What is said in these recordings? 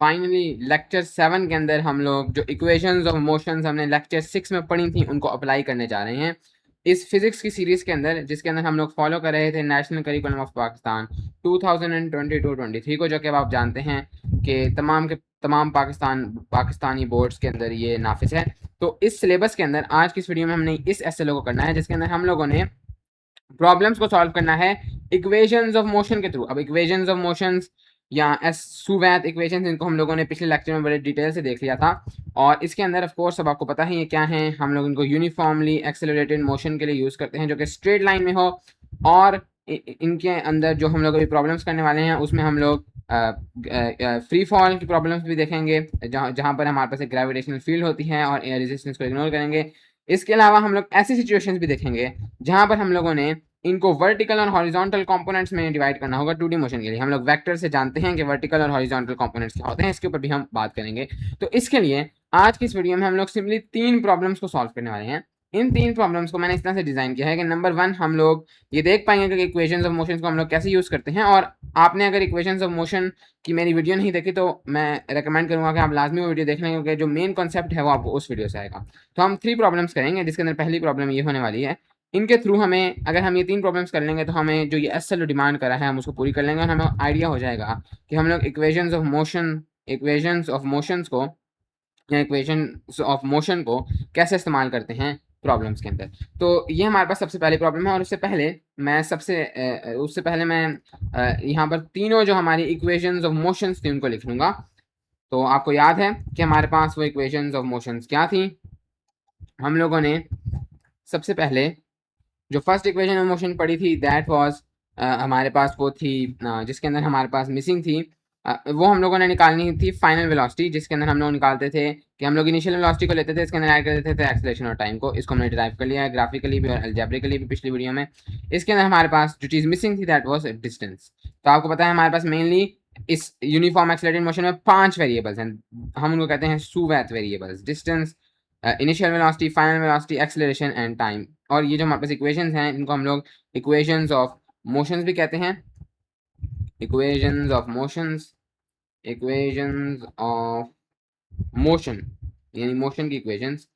Finally lecture 7 के अंदर हम लोग जो इक्वेशंस ऑफ मोशंस हमने लेक्चर 6 में पढ़ी थी उनको अप्लाई करने जा रहे हैं इस फिजिक्स की सीरीज के अंदर, जिसके अंदर हम लोग फॉलो कर रहे थे नेशनल करिकुलम ऑफ पाकिस्तान 2022-23 को, जो कि अब आप जानते हैं कि तमाम पाकिस्तानी बोर्ड्स के अंदर ये नाफिज है। तो इस सिलेबस के अंदर आज की इस वीडियो में हमने इस एसएलओ को करना है, जिसके अंदर हम लोगों ने प्रॉब्लम्स को सॉल्व करना है इक्वेशंस ऑफ मोशन के थ्रू। अब इक्वेशंस ऑफ मोशंस या सुवैत इक्वेशंस, इनको हम लोगों ने पिछले लेक्चर में बड़े डिटेल से देख लिया था, और इसके अंदर ऑफ कोर्स अब आपको पता है ये क्या है। हम लोग इनको यूनिफॉर्मली एक्सेलरेटेड मोशन के लिए यूज़ करते हैं जो कि स्ट्रेट लाइन में हो, और इनके अंदर जो हम लोग अभी प्रॉब्लम्स करने वाले हैं उसमें हम लोग फ्री फॉल की प्रॉब्लम्स भी देखेंगे, जहाँ पर हमारे पास एक ग्रेविटेशनल फील्ड होती है और एयर रेजिस्टेंस को इग्नोर करेंगे। इसके अलावा हम लोग ऐसी सिचुएशंस भी देखेंगे जहां पर हम लोगों ने इनको वर्टिकल और हॉरिजॉन्टल कंपोनेंट्स में डिवाइड करना होगा 2D मोशन के लिए। हम लोग वेक्टर से जानते हैं कि वर्टिकल और हॉरिजॉन्टल कंपोनेंट्स क्या होते हैं, इसके ऊपर भी हम बात करेंगे। तो इसके लिए आज की इस वीडियो में हम लोग सिंपली 3 प्रॉब्लम्स को सॉल्व करने वाले हैं। इन 3 प्रॉब्लम्स को मैंने इस तरह से डिजाइन किया है कि नंबर 1 हम लोग ये देख पाएंगे कि इक्वेशंस ऑफ मोशन को हम लोग कैसे यूज करते हैं, और आपने अगर इक्वेशंस ऑफ मोशन की मेरी वीडियो नहीं देखी तो मैं रेकमेंड करूंगा कि आप लाजमी वो वीडियो देख लें, क्योंकि जो मेन कॉन्सेप्ट है वो आपको उस वीडियो से आएगा। तो हम 3 प्रॉब्लम्स करेंगे, जिसके अंदर पहली प्रॉब्लम ये होने वाली है। इनके थ्रू हमें, अगर हम ये 3 प्रॉब्लम्स कर लेंगे तो हमें जो ये एसएलओ डिमांड करा है हम उसको पूरी कर लेंगे, और हमें आइडिया हो जाएगा कि हम लोग इक्वेशंस ऑफ मोशंस को या इक्वेशंस ऑफ मोशन को कैसे इस्तेमाल करते हैं प्रॉब्लम्स के अंदर। तो ये हमारे पास सबसे पहली प्रॉब्लम है, और उससे पहले मैं यहाँ पर तीनों जो हमारी इक्वेशंस ऑफ मोशंस थी उनको लिख लूँगा। तो आपको याद है कि हमारे पास वो इक्वेशंस ऑफ मोशंस क्या थी। हम लोगों ने सबसे पहले जो फर्स्ट इक्वेशन ऑफ मोशन पढ़ी थी दैट वाज, हमारे पास वो थी जिसके अंदर हमारे पास मिसिंग थी, वो हम लोगों ने निकालनी थी फाइनल वेलोसिटी, जिसके अंदर हम लोग निकालते थे कि हम लोग इनिशियल वेलोसिटी को लेते थे, इसके अंदर ऐड कर देते थे एक्सेलरेशन और टाइम को। इसको हमने डिराइव कर लिया है ग्राफिकली भी और अलजेब्रिकली भी पिछली वीडियो में। इसके अंदर हमारे पास जो चीज़ मिसिंग थी दैट वाज डिस्टेंस। तो आपको पता है हमारे पास मेनली इस यूनिफॉर्म एक्सेलरेटेड मोशन में 5 वेरिएबल्स हैं, हम उनको कहते हैं SUVAT variables: distance, initial velocity, final velocity, acceleration and time. और ये जो हमारे पास इक्वेशंस हैं इनको हम लोग इक्वेशंस ऑफ मोशंस भी कहते हैं। Equations of motions, equations of motion यानी मोशन की इक्वेशंस,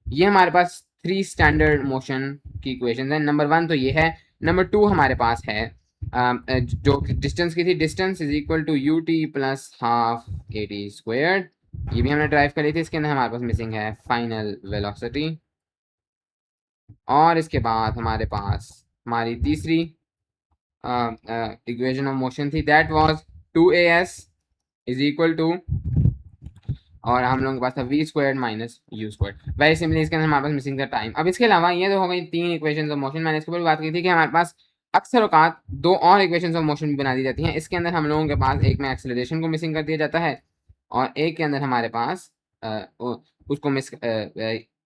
ये हमारे पास 3 स्टैंडर्ड मोशन की इक्वेशंस हैं। नंबर 1 तो ये है। नंबर 2 हमारे पास है जो डिस्टेंस की थी, distance is equal to u t plus half a t squared. ये भी हमने ड्राइव करी थी। इसके अंदर हमारे पास मिसिंग है फाइनल वेलोसिटी। और इसके बाद हमारे पास हमारी तीसरी इक्वेशन ऑफ मोशन थी that was 2as is equal to, और हम लोगों के पास था v squared minus u squared. Very simply इसके अंदर हमारे पास मिसिंग था टाइम। अब इसके अलावा ये तो हो गई 3 इक्वेशंस ऑफ मोशन। मैंने इसके ऊपर बात की थी कि हमारे पास अक्सर औकात 2 और इक्वेशंस ऑफ मोशन भी बना दी जाती हैं। इसके अंदर हम लोगों के पास एक में एक्सेलरेशन को मिसिंग कर दिया जाता है, और एक के अंदर हमारे पास उसको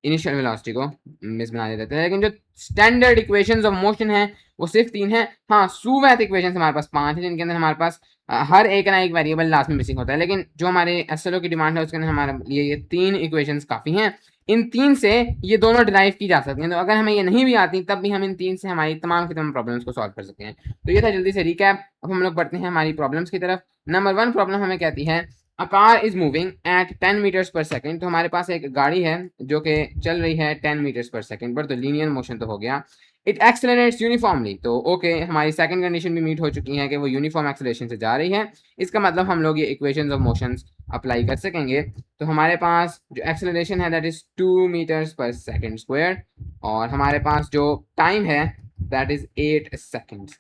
इनिशियल वेलोसिटी को मिस बना देते थे। लेकिन जो स्टैंडर्ड इक्वेशंस ऑफ मोशन है वो सिर्फ 3 है। हाँ, सुवैत इक्वेशंस हमारे पास 5 है, जिनके अंदर हमारे पास हर एक ना एक वेरिएबल लास्ट में मिसिंग होता है। लेकिन जो हमारे एसएलओ की डिमांड है उसके अंदर हमारे लिए ये 3 इक्वेशंस काफ़ी हैं। इन 3 से ये दोनों डिराइव की जा सकती हैं। तो अगर हमें ये नहीं भी आती तब भी हम इन 3 से हमारी तमाम की तमाम प्रॉब्लम्स को सॉल्व कर सकते हैं। तो ये था जल्दी से रिकैप। अब हम लोग बढ़ते हैं हमारी प्रॉब्लम्स की तरफ। नंबर 1 प्रॉब्लम हमें कहती है a car is moving at 10 metres per second. तो हमारे पास एक गाड़ी है जो कि चल रही है 10 मीटर्स पर सेकेंड पर। तो लीनियर मोशन तो हो गया। It accelerates uniformly. तो ओके, हमारी सेकंड कंडीशन भी मीट हो चुकी है कि वो यूनिफॉर्म एक्सेलरेशन से जा रही है। इसका मतलब हम लोग ये इक्वेशंस ऑफ मोशंस अप्लाई कर सकेंगे। तो हमारे पास जो एक्सेलरेशन है that is 2 metres per second square, और हमारे पास जो टाइम है दैट इज 8 सेकेंड्स।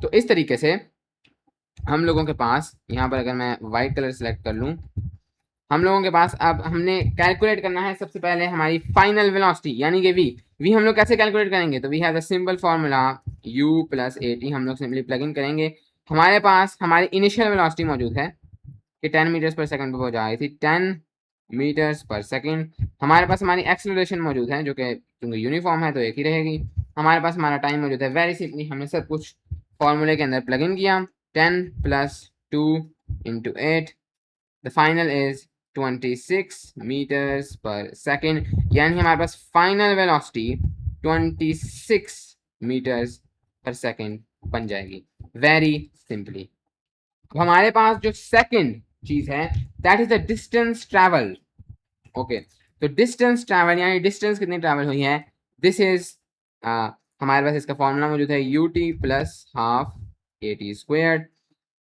तो इस तरीके से हम लोगों के पास यहाँ पर, अगर मैं वाइट कलर सेलेक्ट कर लूँ, हम लोगों के पास अब हमने कैलकुलेट करना है सबसे पहले हमारी फाइनल वेलोसिटी यानी कि वी हम लोग कैसे कैलकुलेट करेंगे। तो we have the simple formula u plus a t. हम लोग सिंपली प्लग इन करेंगे। हमारे पास हमारी इनिशियल वेलोसिटी मौजूद है कि 10 मीटर्स पर सेकंड पर वो जा रही थी, 10 मीटर्स पर सेकंड। हमारे पास हमारी एक्सेलरेशन मौजूद है जो कि क्योंकि यूनिफॉर्म है तो एक ही रहेगी। हमारे पास हमारा टाइम मौजूद है। वेरी सिंपली हमने सब कुछ फॉर्मूले के अंदर प्लग इन किया। 10 plus 2 into 8, the final is 26 metres per second, यानी हमारे पास final velocity 26 metres per second बन जाएगी। Very simply. अब हमारे पास जो सेकंड चीज है, that is the distance travel. Okay, तो डिस्टेंस ट्रैवल यानी डिस्टेंस कितनी ट्रैवल हुई है, दिस इज हमारे पास इसका फॉर्मूला मौजूद है you t plus half a T square.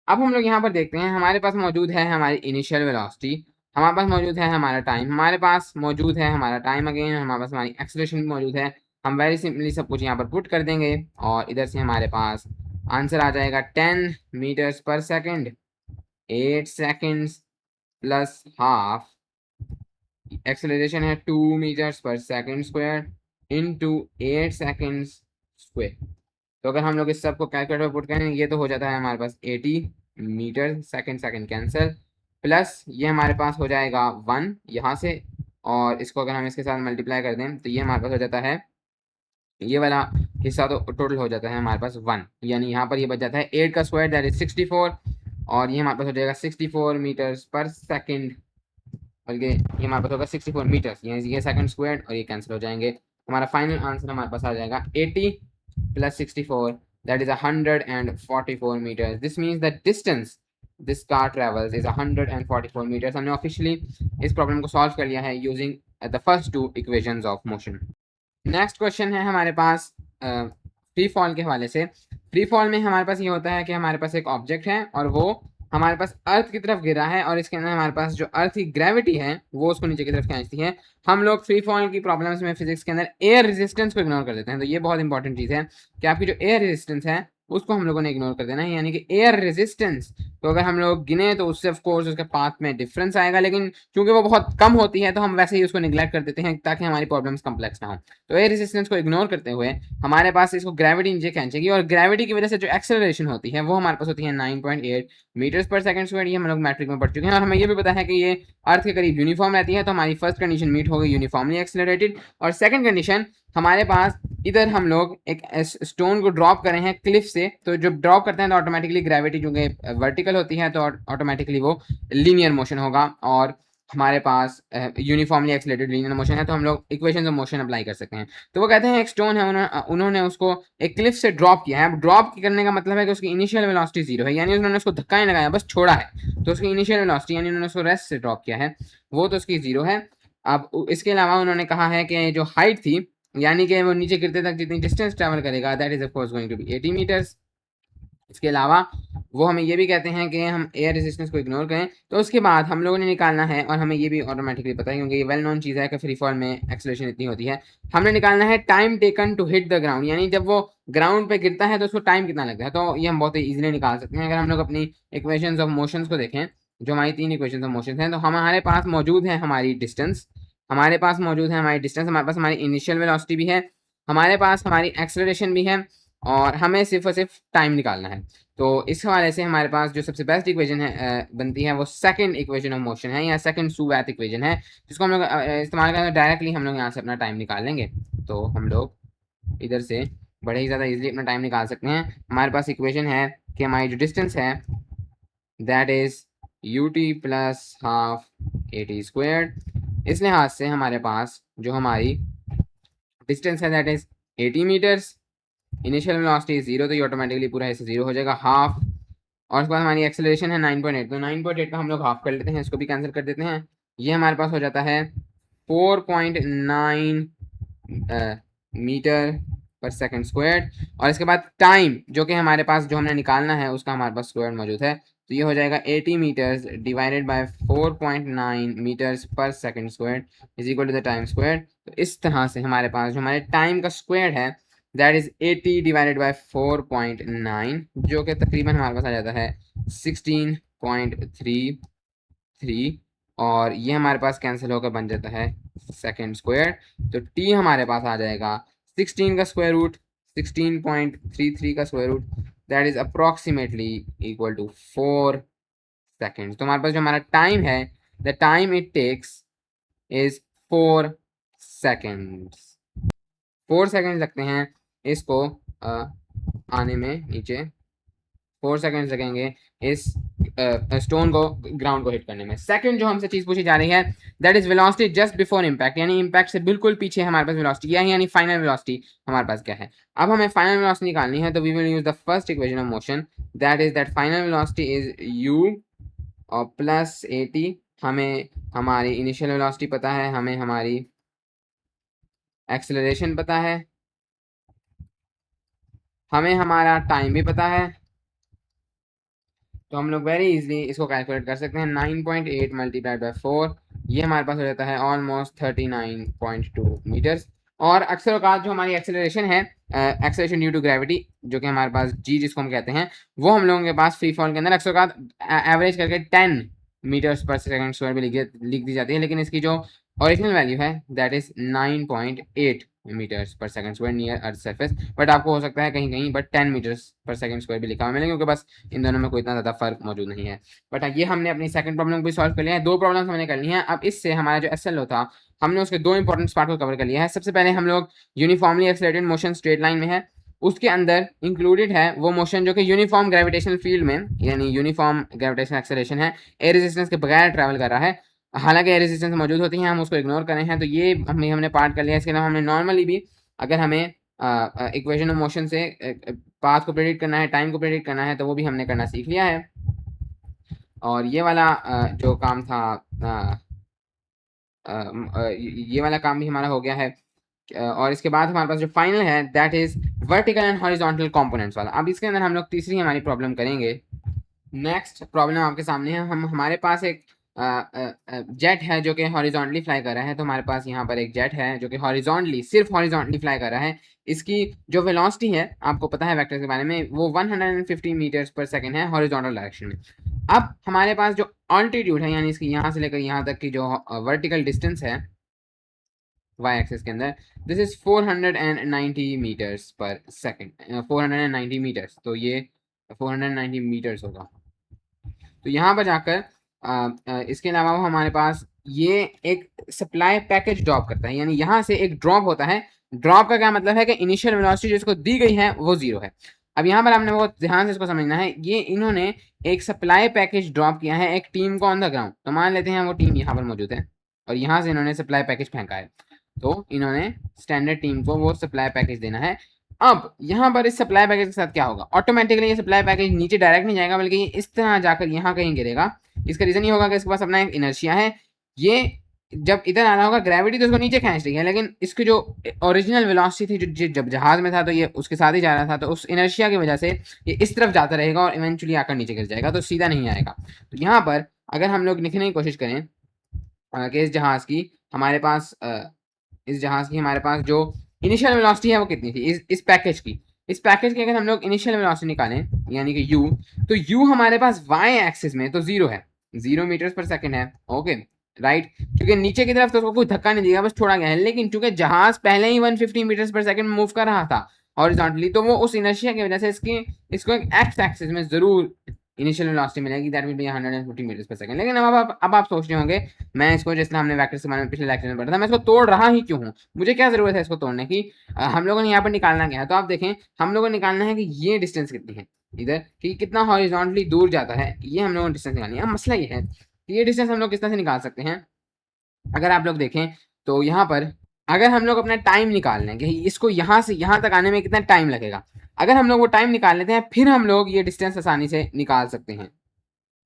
अब हम लोग यहाँ पर देखते हैं, हमारे पास मौजूद है हमारी इनिशियल वेलोसिटी, हमारे पास मौजूद है हमारा टाइम, हमारे पास मौजूद है हमारा टाइम अगेन, हमारे पास हमारी एक्सेलरेशन भी मौजूद है। हम वेरी सिंपली सब कुछ यहाँ पर पुट कर देंगे और इधर से हमारे पास आंसर आ जाएगा 10 metres per second, 8 seconds plus half, acceleration है 2 metres per second square into 8 seconds square. तो अगर हम लोग इस सब को कैलकुलेटर में पुट करें, ये तो हो जाता है हमारे पास 80 metre second, second cancel, plus ये हमारे पास हो जाएगा 1 यहाँ से, और इसको अगर हम इसके साथ मल्टीप्लाई कर दें तो ये हमारे पास हो जाता है, ये वाला हिस्सा तो टोटल हो जाता है हमारे पास 1, यानी यहाँ पर ये बच जाता है 8 का स्क्वायर दैट इज 64, और ये हमारे पास हो जाएगा 64 मीटर्स पर सेकेंड, बल्कि ये हमारे पास होगा 64 मीटर्स, ये सेकंड स्क्वायर और ये कैंसिल हो जाएंगे। हमारा फाइनल आंसर हमारे पास आ जाएगा 80 plus 64 that is 144 metres. This means the distance this car travels is 144 metres. हमने ऑफिशियली इस प्रॉब्लम को सॉल्व कर लिया है using the first two equations of motion. Next question है हमारे पास फ्री फॉल के हवाले से। फ्री फॉल में हमारे पास ये होता है कि हमारे पास एक ऑब्जेक्ट है और वो हमारे पास अर्थ की तरफ गिरा है, और इसके अंदर हमारे पास जो अर्थ की ग्रेविटी है वो उसको नीचे की तरफ खींचती है। हम लोग फ्री फॉल की प्रॉब्लम्स में फिजिक्स के अंदर एयर रेजिस्टेंस को इग्नोर कर देते हैं, तो ये बहुत इंपॉर्टेंट चीज़ है कि आपकी जो एयर रेजिस्टेंस है उसको हम लोगों ने इग्नोर कर देना है, यानी कि एयर रेजिस्टेंस, तो अगर हम लोग गिने तो उससे ऑफ कोर्स उसके पाथ में डिफरेंस आएगा, लेकिन चूंकि वो बहुत कम होती है तो हम वैसे ही उसको निगलेक्ट कर देते हैं ताकि हमारी प्रॉब्लम्स कम्प्लेक्स ना हो। तो एयर रेजिस्टेंस को इग्नोर करते हुए हमारे पास इसको ग्रेविटी नीचे खींचेगी, और ग्रेविटी की वजह से जो एक्सेलरेशन होती है वो हमारे पास होती है 9.8 मीटर्स पर सेकंड स्क्वायर। ये हम लोग मैट्रिक में पढ़ चुके हैं, और हमें ये भी पता है कि ये अर्थ के करीब यूनिफॉर्म रहती है, तो हमारी फर्स्ट कंडीशन मीट हो गई, यूनिफॉर्मली एक्सेलरेटेड। और सेकंड कंडीशन, हमारे पास इधर हम लोग एक स्टोन को ड्रॉप करे हैं क्लिफ से, तो जब ड्रॉप करते हैं तो ऑटोमेटिकली ग्रेविटी चूंकि वर्टिकल होती है तो ऑटोमेटिकली वो लीनियर मोशन होगा, और हमारे पास यूनिफॉर्मली एक्सेलरेटेड लीनियर मोशन है, तो हम लोग इक्वेशंस ऑफ मोशन अप्लाई कर सकते हैं। तो वो कहते हैं एक स्टोन है, उन्होंने उसको एक क्लिफ से ड्रॉप किया है। अब ड्रॉप करने का मतलब है कि उसकी इनिशियल वेलोसिटी 0 है, यानी उन्होंने उसको धक्का नहीं लगाया, बस छोड़ा है, तो उसकी इनिशियल वेलोसिटी यानी उन्होंने उसको रेस्ट से ड्रॉप किया है वो तो उसकी 0 है। अब इसके अलावा उन्होंने कहा है कि जो हाइट थी, यानी कि वो नीचे गिरते तक जितनी डिस्टेंस ट्रैवल करेगा that is of course going to be 80 metres. इसके अलावा वो हमें ये भी कहते हैं कि हम एयर रेजिस्टेंस को इग्नोर करें, तो उसके बाद हम लोगों ने निकालना है, और हमें ये भी ऑटोमेटिकली पता है क्योंकि ये वेल नोन चीज़ है कि फ्री फॉल में एक्सेलरेशन इतनी होती है। हमने निकालना है time taken to hit the ground, यानी जब वो ग्राउंड पे गिरता है तो उसको टाइम कितना लगता है, तो ये हम बहुत ही ईजिली निकाल सकते हैं अगर हम लोग अपनी इक्वेशंस ऑफ मोशंस को देखें। जो हमारी 3 इक्वेशंस ऑफ मोशंस हैं, तो हमारे पास मौजूद है हमारी डिस्टेंस, हमारे पास मौजूद है हमारी डिस्टेंस, हमारे पास हमारी इनिशियल वेलोसिटी भी है, हमारे पास हमारी एक्सेलरेशन भी है, और हमें सिर्फ और सिर्फ टाइम निकालना है। तो इस हवाले से हमारे पास जो सबसे बेस्ट इक्वेशन है बनती है वो सेकंड इक्वेशन ऑफ मोशन है, या सेकंड सुवैत इक्वेशन है, जिसको हम लोग इस्तेमाल करें तो डायरेक्टली हम लोग यहाँ से अपना टाइम निकाल लेंगे। तो हम लोग इधर से बड़े ही ज़्यादा इजीली अपना टाइम निकाल सकते हैं। हमारे पास इक्वेशन है कि हमारी जो डिस्टेंस है that is u t plus half a t squared. इस लिहाज से हमारे पास जो हमारी डिस्टेंस है that is 80 metres, initial velocity 0, तो ये ऑटोमेटिकली पूरा ऐसे 0 हो जाएगा, हाफ, और उसके बाद हमारी एक्सेलरेशन है 9.8, तो 9.8 का हम लोग हाफ कर लेते हैं, इसको भी कैंसिल कर देते हैं। ये हमारे पास हो जाता है 4.9 मीटर पर सेकंड स्क्वायर, और इसके बाद टाइम जो कि हमारे पास जो हमने निकालना है उसका हमारे पास स्क्वायर मौजूद है, तो ये हो जाएगा 80 metres divided by 4.9 metres per second square is equal to the time square. तो इस तरह से हमारे पास जो हमारे टाइम का स्क्वायर है दैट इज 80 डिवाइडेड बाय 4.9, जो कि तकरीबन हमारे पास आ जाता है 16.33, और ये हमारे पास कैंसिल होकर बन जाता है सेकेंड स्क्वायर। तो टी हमारे पास आ जाएगा 16 का स्क्वायर रूट, 16.33 का square root, that is approximately equal to 4 seconds. तो हमारे पास जो हमारा टाइम है, the time it takes is 4 seconds. 4 seconds लगते हैं इसको आने में नीचे, 4 सेकेंड्स लगेंगे इस स्टोन को ग्राउंड को हिट करने में। सेकंड जो हमसे चीज़ पूछी जा रही है that is velocity just before impact, यानी इम्पैक्ट से बिल्कुल पीछे हमारे पास वेलोसिटी क्या है, यानी फाइनल वेलोसिटी हमारे पास क्या है। अब हमें फाइनल वेलोसिटी निकालनी है, तो we will use the first equation of motion that is that final velocity is u और प्लस 80 हमें हमारी इनिशियल वेलोसिटी पता है, हमें हमारी एक्सेलरेशन पता है, हमें हमारा टाइम भी पता है। तो हम लोग वेरी इजीली इसको कैलकुलेट कर सकते हैं। 9.8 मल्टीप्लाइड बाई 4, ये हमारे पास हो जाता है ऑलमोस्ट 39.2 मीटर्स। और अक्सर औकात जो हमारी एक्सेलरेशन है, एक्सेलरेशन ड्यू टू ग्रेविटी, जो कि हमारे पास जी जिसको हम कहते हैं, वो हम लोगों के पास फ्री फॉल के अंदर अक्सर औकात एवरेज करके 10 मीटर्स पर सेकंड स्क्वायर भी लिख दी जाती है, लेकिन इसकी जो ओरिजिनल वैल्यू है that is 9.8 metres per second square near earth surface. But आपको हो सकता है कहीं कहीं but 10 metres per second square भी लिखा हुआ मिले, क्योंकि बस इन दोनों में कोई इतना ज़्यादा फर्क मौजूद नहीं है। बट ये हमने अपनी सेकंड प्रॉब्लम भी सॉल्व कर लिया है। 2 प्रॉब्लम्स हमने कर ली हैं। अब इससे हमारा जो एसएलओ था, हमने उसके 2 इंपॉर्टेंट पार्ट को कवर कर लिया है। सबसे पहले हम लोग uniformly accelerated motion straight line में है, उसके अंदर इंक्लूडेड है वो मोशन जो कि यूनिफॉर्म ग्रेविटेशनल फील्ड में, यानी यूनिफॉर्म ग्रेविटेशनल एक्सेलरेशन है, एयर रेजिस्टेंस के बगैर ट्रैवल कर रहा है। हालांकि एयर रेजिस्टेंस मौजूद होती हैं, हम उसको इग्नोर कर रहे हैं, तो ये हमने पार्ट कर लिया। इसके अलावा हमने नॉर्मली भी अगर हमें इक्वेशन ऑफ मोशन से पाथ को प्रेडिक्ट करना है, टाइम को प्रेडिक्ट करना है, तो वो भी हमने करना सीख लिया है। और ये वाला जो काम था, ये वाला काम भी हमारा हो गया है। और इसके बाद हमारे पास जो फाइनल है that is vertical and horizontal components वाला। अब इसके अंदर हम लोग तीसरी हमारी प्रॉब्लम करेंगे। नेक्स्ट प्रॉब्लम आपके सामने है। हमारे पास एक जेट है जो कि हॉरिजॉन्टली फ्लाई कर रहा है। तो हमारे पास यहाँ पर एक जेट है जो कि हॉरिजॉन्टली, सिर्फ हॉरिजॉन्टली फ्लाई कर रहा है। इसकी जो वेलोसिटी है, आपको पता है वेक्टर के बारे में, वो 150 मीटर्स पर सेकंड है हॉरिजॉन्टल डायरेक्शन में। अब हमारे पास जो ऑल्टीट्यूड है, यानी इसकी यहाँ से लेकर यहाँ तक की जो वर्टिकल डिस्टेंस है वाई एक्सिस के अंदर, this is 490 metres per second, 490 metres. तो ये 490 मीटर्स होगा। तो यहाँ पर जाकर इसके अलावा हमारे पास ये एक सप्लाई पैकेज ड्रॉप करता है, यानी यहाँ से एक ड्रॉप होता है। ड्रॉप का क्या मतलब है कि इनिशियल वेलोसिटी जिसको दी गई है वो 0 है। अब यहाँ पर आपने बहुत ध्यान से इसको समझना है। ये इन्होंने एक सप्लाई पैकेज ड्रॉप किया है एक टीम को ऑन द ग्राउंड। तो मान लेते हैं वो टीम यहाँ पर मौजूद है और यहाँ से इन्होंने सप्लाई पैकेज फेंका है। तो इन्होंने स्टैंडर्ड टीम को वो सप्लाई पैकेज देना है। अब यहाँ पर इस सप्लाई पैकेज के साथ क्या होगा, ऑटोमेटिकली ये सप्लाई पैकेज नीचे डायरेक्ट नहीं जाएगा, बल्कि ये इस तरह जाकर यहाँ कहीं गिरेगा। इसका रीजन ये होगा कि इसके पास अपना एक इनर्शिया है। ये जब इधर आ रहा होगा ग्रेविटी तो इसको नीचे खींच रही है, लेकिन इसकी जो ओरिजिनल वेलोसिटी थी जो जब जहाज में था तो ये उसके साथ ही जा रहा था, तो उस इनर्शिया की वजह से ये इस तरफ जाता रहेगा और इवेंचुअली आकर नीचे गिर जाएगा, तो सीधा नहीं आएगा। तो यहाँ पर अगर हम लोग लिखने की कोशिश करें कि इस जहाज की हमारे पास जो इनिशियल वेलोसिटी है वो कितनी थी इस पैकेज की। इस पैकेज की अगर हम लोग इनिशियल वेलोसिटी निकालें, यानी कि u, तो u हमारे पास y एक्सिस में तो 0 है, 0 मीटर्स पर सेकंड है। ओके राइट, क्योंकि नीचे की तरफ तो उसको कोई धक्का नहीं दिया, बस छोड़ा गया है। लेकिन चूंकि जहाज पहले ही 150 मीटर्स पर सेकंड मूव कर रहा था हॉरिजॉन्टली, तो वो उस इनर्शिया की वजह से इसको एक एक्स एक्सिस में जरूर इनिशियल वेलोसिटी मिलेगी, that will be 150 metres per second. लेकिन अब आप सोच रहे होंगे, मैं इसको जैसे हमने वेक्टर्स के बारे में पिछले लेक्चर में पढ़ा था, मैं इसको तोड़ रहा ही क्यों हूँ, मुझे क्या जरूरत है इसको तोड़ने की। हम लोगों ने यहाँ पर निकालना क्या है, तो आप देखें हम लोगों ने निकालना है कि ये डिस्टेंस कितनी है इधर, कि कितना हॉरिजॉन्टली दूर जाता है, ये हम लोगों ने डिस्टेंस निकालनी है। अब मसला ये है कि ये डिस्टेंस हम लोग किस तरह से निकाल सकते हैं। अगर आप लोग देखें तो यहाँ पर अगर हम लोग अपना टाइम निकाल लें कि इसको यहाँ से यहाँ तक आने में कितना टाइम लगेगा, अगर हम लोग वो टाइम निकाल लेते हैं, फिर हम लोग ये डिस्टेंस आसानी से निकाल सकते हैं।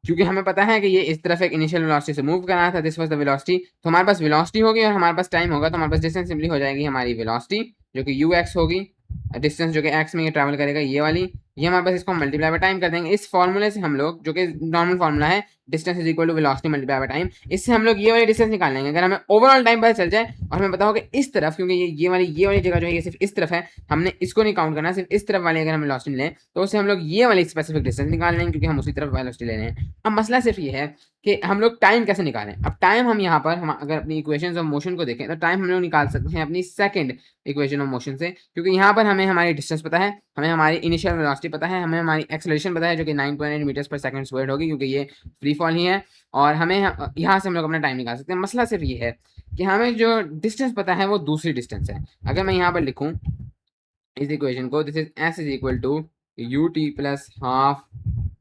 क्योंकि हमें पता है कि ये इस तरफ एक इनिशियल वेलोसिटी से मूव कर रहा था, दिस वाज द वेलोसिटी। तो हमारे पास वेलोसिटी होगी और हमारे पास टाइम होगा, तो हमारे पास डिस्टेंस सिंपली हो जाएगी हमारी वेलोसिटी जो कि ux होगी, डिस्टेंस जो कि x में ये ट्रैवल करेगा ये वाली, ये हमारे पास इसको मल्टीप्लाई बाय टाइम कर देंगे। इस फॉर्मूले से हम लोग, जो कि नॉर्मल फॉर्मूला है, distance is equal to velocity multiply by time, इससे हम लोग ये वाली डिस्टेंस निकाल लेंगे। अगर हमें ओवरऑल टाइम पता चल जाए और हमें पता हो कि इस तरफ, क्योंकि ये वाली जगह जो है ये सिर्फ इस तरफ है, हमने इसको नहीं काउंट करना, सिर्फ इस तरफ वाली अगर हम वेलोसिटी लें तो उससे हम लोग ये वाली स्पेसिफिक डिस्टेंस निकाल लेंगे, क्योंकि हम उसी तरफ वेलोसिटी ले रहे हैं। अब मसला सिर्फ ये है कि हम लोग टाइम कैसे निकालें। अब टाइम हम यहाँ पर अगर अपनी इक्वेशंस ऑफ मोशन को देखें तो टाइम हम लोग निकाल सकते हैं अपनी सेकंड इक्वेशन ऑफ मोशन से, क्योंकि यहाँ पर हमें हमारी डिस्टेंस पता है, हमें हमारी इनिशियल वेलोसिटी पता है, हमें हमारी एक्सेलरेशन पता है जो कि 9.8 मीटर्स पर सेकंड स्क्वायर्ड होगी, क्योंकि ये फ्री फॉल ही है। और हमें यहाँ से हम लोग अपना टाइम निकाल सकते हैं। मसला सिर्फ ये है कि हमें जो डिस्टेंस पता है वो दूसरी डिस्टेंस है। अगर मैं यहाँ पर लिखूँ इस इक्वेशन को, this is s is equal to ut plus half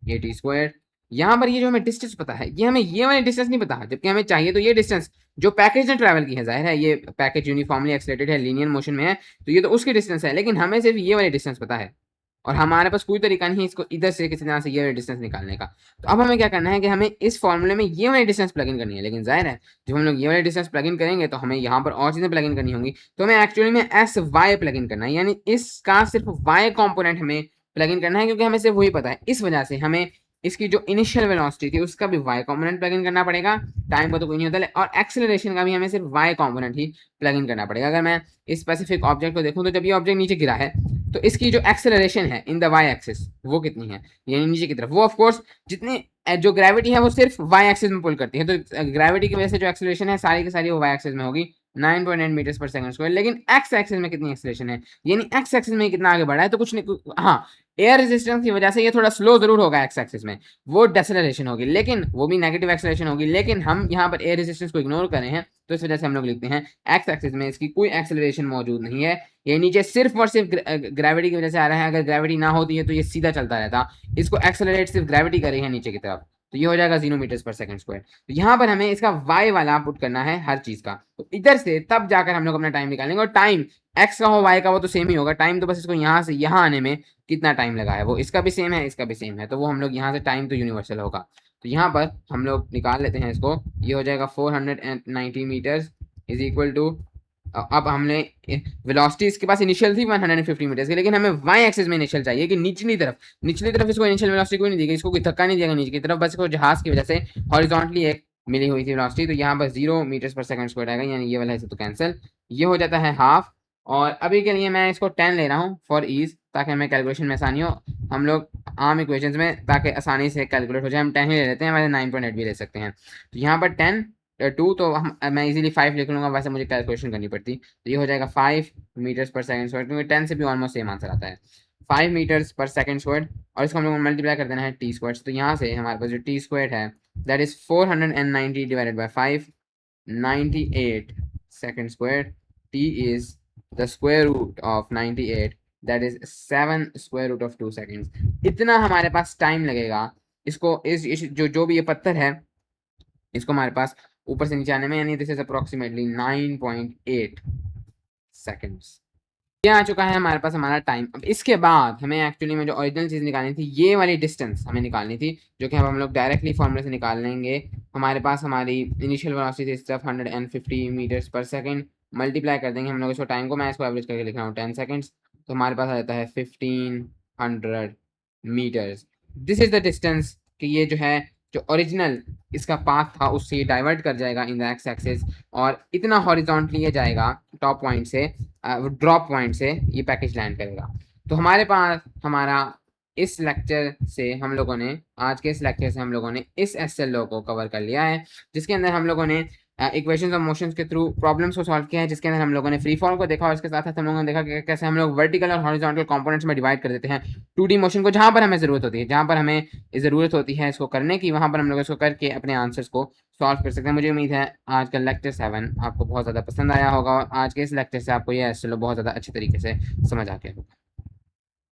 at square. यहाँ पर ये जो हमें डिस्टेंस पता है, ये हमें ये वाली डिस्टेंस नहीं पता, जबकि हमें चाहिए तो ये डिस्टेंस जो पैकेज ने ट्रैवल की है। जाहिर है ये पैकेज यूनिफॉर्मली एक्सेलरेटेड है, लीनियर मोशन में है, तो ये तो उसकी डिस्टेंस है, लेकिन हमें सिर्फ ये वाली डिस्टेंस पता है। और हमारे पास कोई तरीका नहीं है इसको इधर से किसी तरह से ये वाली डिस्टेंस निकालने का। तो अब हमें क्या करना है कि हमें इस फॉर्मूले में ये वाली डिस्टेंस प्लग इन करनी है, लेकिन जाहिर है जब हम लोग ये वाली डिस्टेंस प्लग इन करेंगे तो हमें यहाँ पर और चीज़ें प्लग इन करनी होंगी। तो हमें एक्चुअली में एस वाई प्लग इन करना है, यानी इसका सिर्फ वाई कॉम्पोनेंट हमें प्लग इन करना है, क्योंकि हमें सिर्फ वही पता है। इस वजह से हमें इसकी जो इनिशियल वेलोसिटी थी उसका भी वाई कॉम्पोनेंट प्लग इन करना पड़ेगा, टाइम का तो कोई नहीं होता, और एक्सेलरेशन का भी हमें सिर्फ वाई कॉम्पोनेंट ही प्लग इन करना पड़ेगा। अगर मैं इस स्पेसिफिक ऑब्जेक्ट को देखूं तो जब ये ऑब्जेक्ट नीचे गिरा है तो इसकी जो एक्सेलरेशन है इन द वाई एक्सिस वो कितनी है, यानी नीचे की तरफ, वो ऑफ कोर्स जितनी जो ग्रेविटी है वो सिर्फ वाई एक्सिस में पुल करती है, तो ग्रेविटी की वजह से जो एक्सेलरेशन है सारी की सारी वो वाई एक्सिस में होगी 9.8 मीटर्स पर सेकंड स्क्वायर। लेकिन एक्स एक्सिस में कितनी एक्सेलरेशन है, यानी एक्स एक्सिस में कितना आगे बढ़ा है, तो कुछ नहीं, हाँ एयर रेजिस्टेंस की वजह से ये थोड़ा स्लो जरूर होगा एक्स एक्सिस में, वो डेसेलरेशन होगी, लेकिन वो भी नेगेटिव एक्सेलरेशन होगी, लेकिन हम यहाँ पर एयर रेजिस्टेंस को इग्नोर कर रहे हैं, तो इस वजह से हम लोग लिखते हैं एक्स एक्सिस में इसकी कोई एक्सेलरेशन मौजूद नहीं है, ये नीचे सिर्फ और सिर्फ ग्रेविटी की वजह से आ रहा है। अगर ग्रेविटी ना होती है तो ये सीधा चलता रहता, इसको एक्सेलरेट सिर्फ ग्रेविटी कर रही है नीचे की तरफ, तो ये हो जाएगा 0 मीटर्स पर सेकंड स्क्वायर। तो यहाँ पर हमें इसका वाई वाला पुट करना है हर चीज का, तो इधर से तब जाकर हम लोग अपना टाइम निकालेंगे, और टाइम एक्स का हो वाई का वो तो सेम ही होगा, टाइम तो बस इसको यहाँ से यहाँ आने में कितना टाइम लगा है वो इसका भी सेम है, इसका भी सेम है, तो वो हम लोग यहाँ से टाइम तो यूनिवर्सल होगा। तो यहाँ पर हम लोग निकाल लेते हैं इसको, ये हो जाएगा 490 मीटर्स इज इक्वल टू, अब हमने वेलोसिटी इसके पास इनिशियल थी 150 मीटर्स की, लेकिन हमें वाई एक्सिस में इनिशियल चाहिए कि निचली तरफ इसको इनिशियल वेलोसिटी कोई नहीं दी गई, इसको कोई धक्का नहीं दिया गया नीचे की तरफ, बस इसको जहाज की वजह से हॉरिजॉन्टली एक मिली हुई थी वेलोसिटी, तो यहाँ पर 0 मीटर्स पर सेकंड स्क्वायर आएगा, यानी ये वाला है तो कैंसिल, ये हो जाता है हाफ। और अभी के लिए मैं इसको 10 ले रहा हूँ फॉर ईज, ताकि हमें कैलकुलेशन में आसानी हो, हम लोग आम इक्वेशंस में ताकि आसानी से कैलकुलेट हो जाए हम 10 ही ले लेते हैं, वैसे 9.8 भी ले सकते हैं। तो यहाँ पर 10 2 तो मैं इजीली 5 लिख लूँगा, वैसे मुझे कैलकुलेशन करनी पड़ती, तो ये हो जाएगा 5 मीटर्स पर सेकंड स्क्वायर, क्योंकि 10 से भी ऑलमोस्ट सेम आंसर आता है 5 मीटर्स पर सेकंड स्क्वायर, और इसको हम लोग मल्टीप्लाई कर देना है टी स्क्वायर, तो यहाँ से हमारे पास जो टी स्क्वायर है that is 490 divided by 5, 98 second square, T is the square root of 98 that is 7 square root of 2 seconds. इतना हमारे पास टाइम लगेगा इसको इस जो भी ये पत्थर है इसको हमारे पास ऊपर से नीचे आने में, यानी दिस इज अप्रोक्सीमेटली 9.8 सेकेंड्स। ये आ चुका है हमारे पास हमारा टाइम। अब इसके बाद हमें एक्चुअली में जो ओरिजिनल चीज़ निकालनी थी, ये वाली डिस्टेंस हमें निकालनी थी, जो कि अब हम लोग डायरेक्टली फॉर्मूले से निकाल लेंगे। हमारे पास हमारी इनिशियल वेलोसिटी इस तरफ 150 मीटर्स पर सेकंड, मल्टीप्लाई कर देंगे हम लोग इसको टाइम को, मैं इसको एवरेज करके लिख रहा हूँ 10 सेकेंड्स, तो हमारे पास आ जाता है 1500 metres. This is the distance कि ये जो है जो ओरिजिनल इसका पाथ था उससे ये डाइवर्ट कर जाएगा इन द एक्स एक्सिस, और इतना हॉरिजॉन्टली ये जाएगा टॉप पॉइंट से, ड्रॉप पॉइंट से ये पैकेज लैंड करेगा। तो हमारे पास हमारा इस लेक्चर से हम लोगों ने आज के इस लेक्चर से हम लोगों ने इस एसएल लॉ को कवर कर लिया है, जिसके अंदर हम लोगों ने इक्वेशंस ऑफ मोशंस के थ्रू प्रॉब्लम्स को सॉल्व किया है, जिसके अंदर हम लोगों ने फ्री फॉल को देखा, और इसके साथ साथ हम लोगों ने देखा कि कैसे हम लोग वर्टिकल और हॉरिजॉन्टल कंपोनेंट्स में डिवाइड कर देते हैं 2D मोशन को, जहां पर हमें ज़रूरत होती है, जहां पर हमें ज़रूरत होती है इसको करने की, वहां पर हम लोग इसको करके अपने आंसर्स को सॉल्व कर सकते हैं। मुझे उम्मीद है आज का लेक्चर 7 आपको बहुत ज़्यादा पसंद आया होगा, और आज के इस लेक्चर से आपको ये एसएल बहुत ज़्यादा अच्छे तरीके से समझ आ गया होगा।